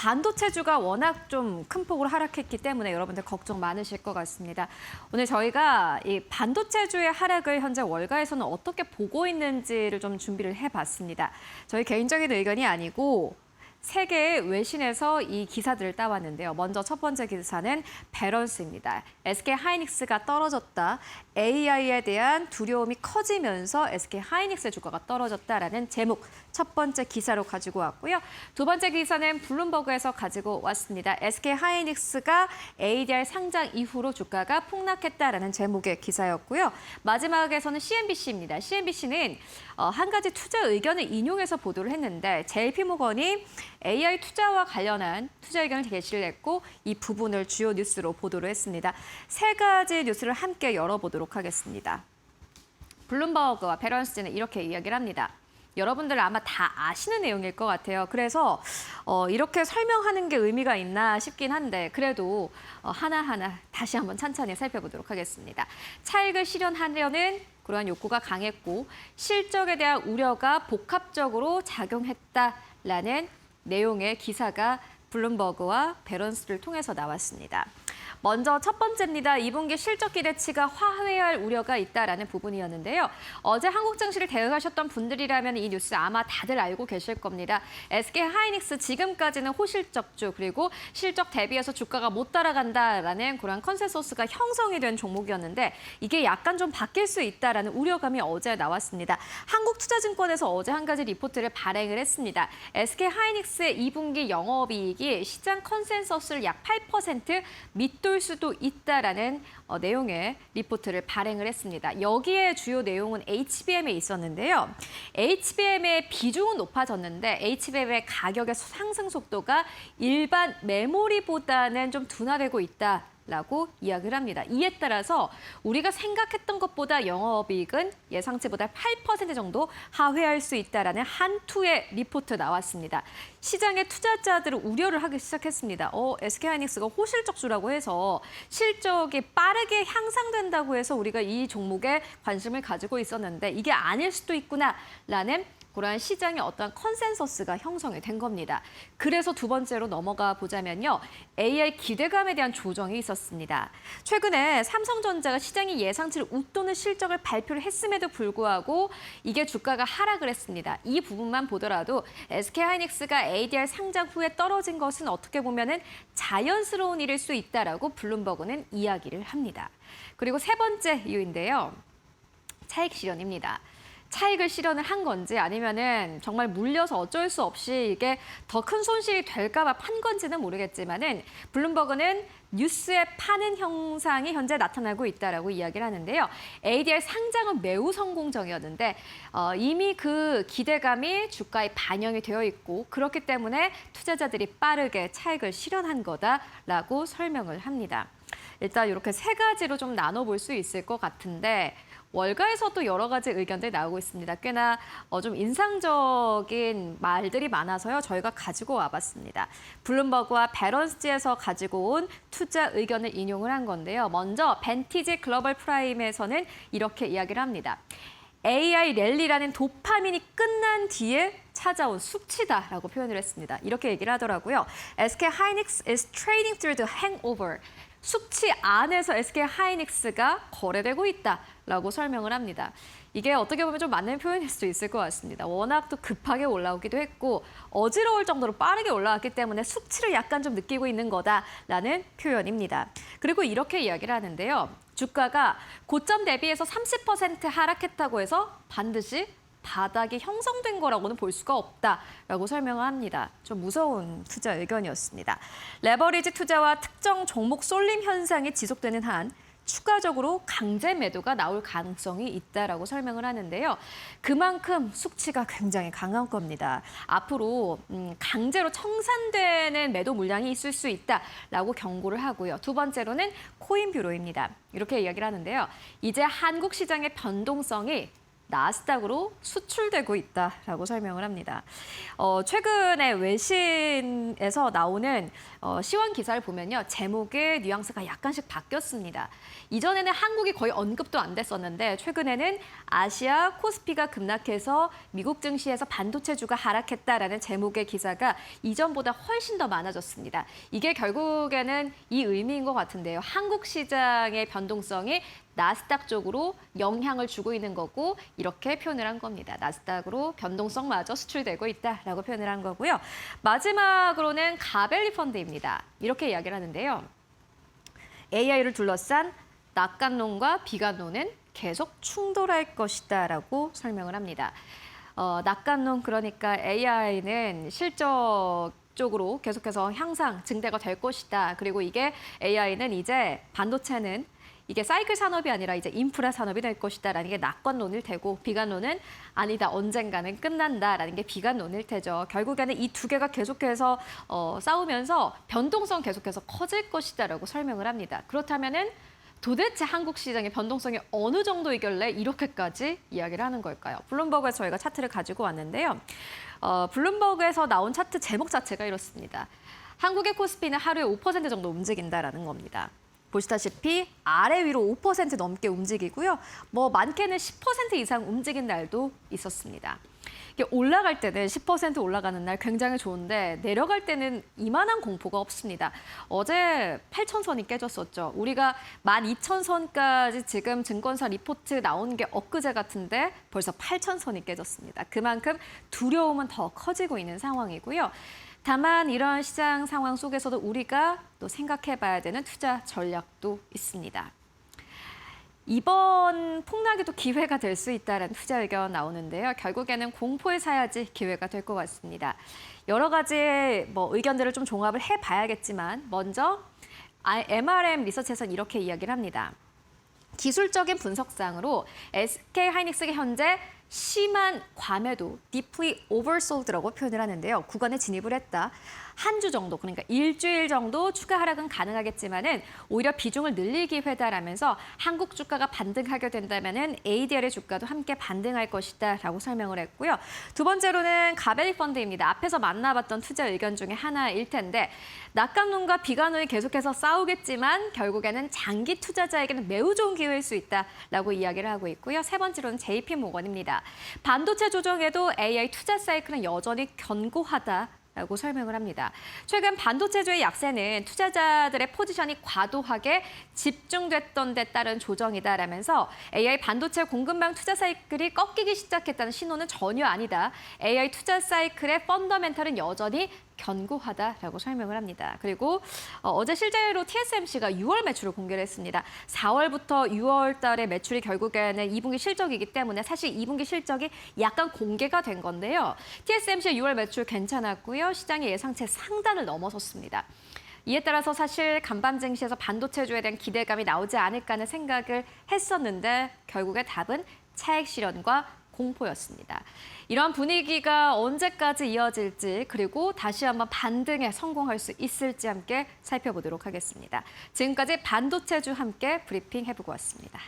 반도체주가 워낙 좀 큰 폭으로 하락했기 때문에 여러분들 걱정 많으실 것 같습니다. 오늘 저희가 이 반도체주의 하락을 현재 월가에서는 어떻게 보고 있는지를 좀 준비를 해봤습니다. 저희 개인적인 의견이 아니고 세계의 외신에서 이 기사들을 따왔는데요. 먼저 첫 번째 기사는 배런스입니다. SK 하이닉스가 떨어졌다. AI에 대한 두려움이 커지면서 SK 하이닉스의 주가가 떨어졌다라는 제목 첫 번째 기사로 가지고 왔고요. 두 번째 기사는 블룸버그에서 가지고 왔습니다. SK 하이닉스가 ADR 상장 이후로 주가가 폭락했다라는 제목의 기사였고요. 마지막에서는 CNBC입니다. CNBC는 한 가지 투자 의견을 인용해서 보도를 했는데 JP모건이 AI 투자와 관련한 투자 의견을 게시를 했고 이 부분을 주요 뉴스로 보도를 했습니다. 세 가지 뉴스를 함께 열어보도록 하겠습니다. 블룸버그와 배런스는 이렇게 이야기를 합니다. 여러분들 아마 다 아시는 내용일 것 같아요. 그래서 이렇게 설명하는 게 의미가 있나 싶긴 한데 그래도 하나하나 다시 한번 찬찬히 살펴보도록 하겠습니다. 차익을 실현하려는 그러한 욕구가 강했고 실적에 대한 우려가 복합적으로 작용했다라는 내용의 기사가 블룸버그와 배런스를 통해서 나왔습니다. 먼저 첫 번째입니다. 2분기 실적 기대치가 화해할 우려가 있다라는 부분이었는데요. 어제 한국증시를 대응하셨던 분들이라면 이 뉴스 아마 다들 알고 계실 겁니다. SK 하이닉스 지금까지는 호실적주 그리고 실적 대비해서 주가가 못 따라간다라는 그런 컨센서스가 형성이 된 종목이었는데 이게 약간 좀 바뀔 수 있다라는 우려감이 어제 나왔습니다. 한국투자증권에서 어제 한 가지 리포트를 발행을 했습니다. SK 하이닉스의 2분기 영업이익이 시장 컨센서스를 약 8% 밑돌 수도 있다라는 내용의 리포트를 발행을 했습니다. 여기에 주요 내용은 HBM에 있었는데요. HBM의 비중은 높아졌는데 HBM의 가격의 상승 속도가 일반 메모리보다는 좀 둔화되고 있다. 라고 이야기를 합니다. 이에 따라서 우리가 생각했던 것보다 영업이익은 예상치보다 8% 정도 하회할 수 있다라는 한투의 리포트 나왔습니다. 시장의 투자자들은 우려를 하기 시작했습니다. SK하이닉스가 호실적주라고 해서 실적이 빠르게 향상된다고 해서 우리가 이 종목에 관심을 가지고 있었는데 이게 아닐 수도 있구나라는 그러한 시장의 어떤 컨센서스가 형성이 된 겁니다. 그래서 두 번째로 넘어가 보자면요. AI 기대감에 대한 조정이 있었습니다. 최근에 삼성전자가 시장이 예상치를 웃도는 실적을 발표를 했음에도 불구하고 이게 주가가 하락을 했습니다. 이 부분만 보더라도 SK하이닉스가 ADR 상장 후에 떨어진 것은 어떻게 보면은 자연스러운 일일 수 있다라고 블룸버그는 이야기를 합니다. 그리고 세 번째 이유인데요. 차익 실현입니다. 차익을 실현을 한 건지 아니면은 정말 물려서 어쩔 수 없이 이게 더 큰 손실이 될까 봐 판 건지는 모르겠지만은 블룸버그는 뉴스에 파는 형상이 현재 나타나고 있다라고 이야기를 하는데요. ADR 상장은 매우 성공적이었는데 이미 그 기대감이 주가에 반영이 되어 있고 그렇기 때문에 투자자들이 빠르게 차익을 실현한 거다라고 설명을 합니다. 일단 이렇게 세 가지로 좀 나눠볼 수 있을 것 같은데 월가에서도 여러 가지 의견들이 나오고 있습니다. 꽤나 좀 인상적인 말들이 많아서요. 저희가 가지고 와봤습니다. 블룸버그와 배런스지에서 가지고 온 투자 의견을 인용을 한 건데요. 먼저 벤티지 글로벌 프라임에서는 이렇게 이야기를 합니다. AI 랠리라는 도파민이 끝난 뒤에 찾아온 숙취다라고 표현을 했습니다. 이렇게 얘기를 하더라고요. SK 하이닉스 is trading through the hangover. 숙취 안에서 SK 하이닉스가 거래되고 있다라고 설명을 합니다. 이게 어떻게 보면 좀 맞는 표현일 수도 있을 것 같습니다. 워낙 또 급하게 올라오기도 했고 어지러울 정도로 빠르게 올라왔기 때문에 숙취를 약간 좀 느끼고 있는 거다라는 표현입니다. 그리고 이렇게 이야기를 하는데요. 주가가 고점 대비해서 30% 하락했다고 해서 반드시 바닥이 형성된 거라고는 볼 수가 없다라고 설명을 합니다. 좀 무서운 투자 의견이었습니다. 레버리지 투자와 특정 종목 쏠림 현상이 지속되는 한 추가적으로 강제 매도가 나올 가능성이 있다라고 설명을 하는데요. 그만큼 숙취가 굉장히 강한 겁니다. 앞으로 강제로 청산되는 매도 물량이 있을 수 있다라고 경고를 하고요. 두 번째로는 코인뷰로입니다. 이렇게 이야기를 하는데요. 이제 한국 시장의 변동성이 나스닥으로 수출되고 있다라고 설명을 합니다. 최근에 외신에서 나오는 시황 기사를 보면요. 제목의 뉘앙스가 약간씩 바뀌었습니다. 이전에는 한국이 거의 언급도 안 됐었는데 최근에는 아시아 코스피가 급락해서 미국 증시에서 반도체주가 하락했다라는 제목의 기사가 이전보다 훨씬 더 많아졌습니다. 이게 결국에는 이 의미인 것 같은데요. 한국 시장의 변동성이 나스닥 쪽으로 영향을 주고 있는 거고 이렇게 표현을 한 겁니다. 나스닥으로 변동성마저 수출되고 있다라고 표현을 한 거고요. 마지막으로는 가벨리 펀드입니다. 이렇게 이야기를 하는데요. AI를 둘러싼 낙관론과 비관론은 계속 충돌할 것이다라고 설명을 합니다. 낙관론 그러니까 AI는 실적 쪽으로 계속해서 향상, 증대가 될 것이다. 그리고 이게 AI는 이제 반도체는 이게 사이클 산업이 아니라 이제 인프라 산업이 될 것이다라는 게 낙관론일 테고 비관론은 아니다, 언젠가는 끝난다라는 게 비관론일 테죠. 결국에는 이 두 개가 계속해서 싸우면서 변동성 계속해서 커질 것이다라고 설명을 합니다. 그렇다면은 도대체 한국 시장의 변동성이 어느 정도이길래 이렇게까지 이야기를 하는 걸까요? 블룸버그에서 저희가 차트를 가지고 왔는데요. 블룸버그에서 나온 차트 제목 자체가 이렇습니다. 한국의 코스피는 하루에 5% 정도 움직인다라는 겁니다. 보시다시피 아래 위로 5% 넘게 움직이고요. 뭐 많게는 10% 이상 움직인 날도 있었습니다. 이게 올라갈 때는 10% 올라가는 날 굉장히 좋은데 내려갈 때는 이만한 공포가 없습니다. 어제 8,000선이 깨졌었죠. 우리가 12,000선까지 지금 증권사 리포트 나온 게 엊그제 같은데 벌써 8,000선이 깨졌습니다. 그만큼 두려움은 더 커지고 있는 상황이고요. 다만 이런 시장 상황 속에서도 우리가 또 생각해봐야 되는 투자 전략도 있습니다. 이번 폭락에도 기회가 될 수 있다는 투자 의견 나오는데요. 결국에는 공포에 사야지 기회가 될 것 같습니다. 여러 가지 의견들을 좀 종합을 해봐야겠지만 먼저 MRM 리서치에서는 이렇게 이야기를 합니다. 기술적인 분석상으로 SK하이닉스가 현재 심한 과매도, deeply oversold라고 표현을 하는데요. 구간에 진입을 했다. 한 주 정도, 그러니까 일주일 정도 추가 하락은 가능하겠지만은 오히려 비중을 늘릴 기회다라면서 한국 주가가 반등하게 된다면은 ADR의 주가도 함께 반등할 것이다라고 설명을 했고요. 두 번째로는 가벨리 펀드입니다. 앞에서 만나봤던 투자 의견 중에 하나일 텐데 낙관론과 비관론이 계속해서 싸우겠지만 결국에는 장기 투자자에게는 매우 좋은 기회일 수 있다라고 이야기를 하고 있고요. 세 번째로는 JP 모건입니다. 반도체 조정에도 AI 투자 사이클은 여전히 견고하다라고 설명을 합니다. 최근 반도체주의 약세는 투자자들의 포지션이 과도하게 집중됐던 데 따른 조정이다라면서 AI 반도체 공급망 투자 사이클이 꺾이기 시작했다는 신호는 전혀 아니다. AI 투자 사이클의 펀더멘털은 여전히 견고하다라고 설명을 합니다. 그리고 어제 실제로 TSMC가 6월 매출을 공개를 했습니다. 4월부터 6월 달의 매출이 결국에는 2분기 실적이기 때문에 사실 2분기 실적이 약간 공개가 된 건데요. TSMC의 6월 매출 괜찮았고요. 시장의 예상치 상단을 넘어섰습니다. 이에 따라서 사실 간밤 증시에서 반도체주에 대한 기대감이 나오지 않을까 하는 생각을 했었는데 결국에 답은 차익 실현과 공포였습니다. 이런 분위기가 언제까지 이어질지 그리고 다시 한번 반등에 성공할 수 있을지 함께 살펴보도록 하겠습니다. 지금까지 반도체주 함께 브리핑 해보고 왔습니다.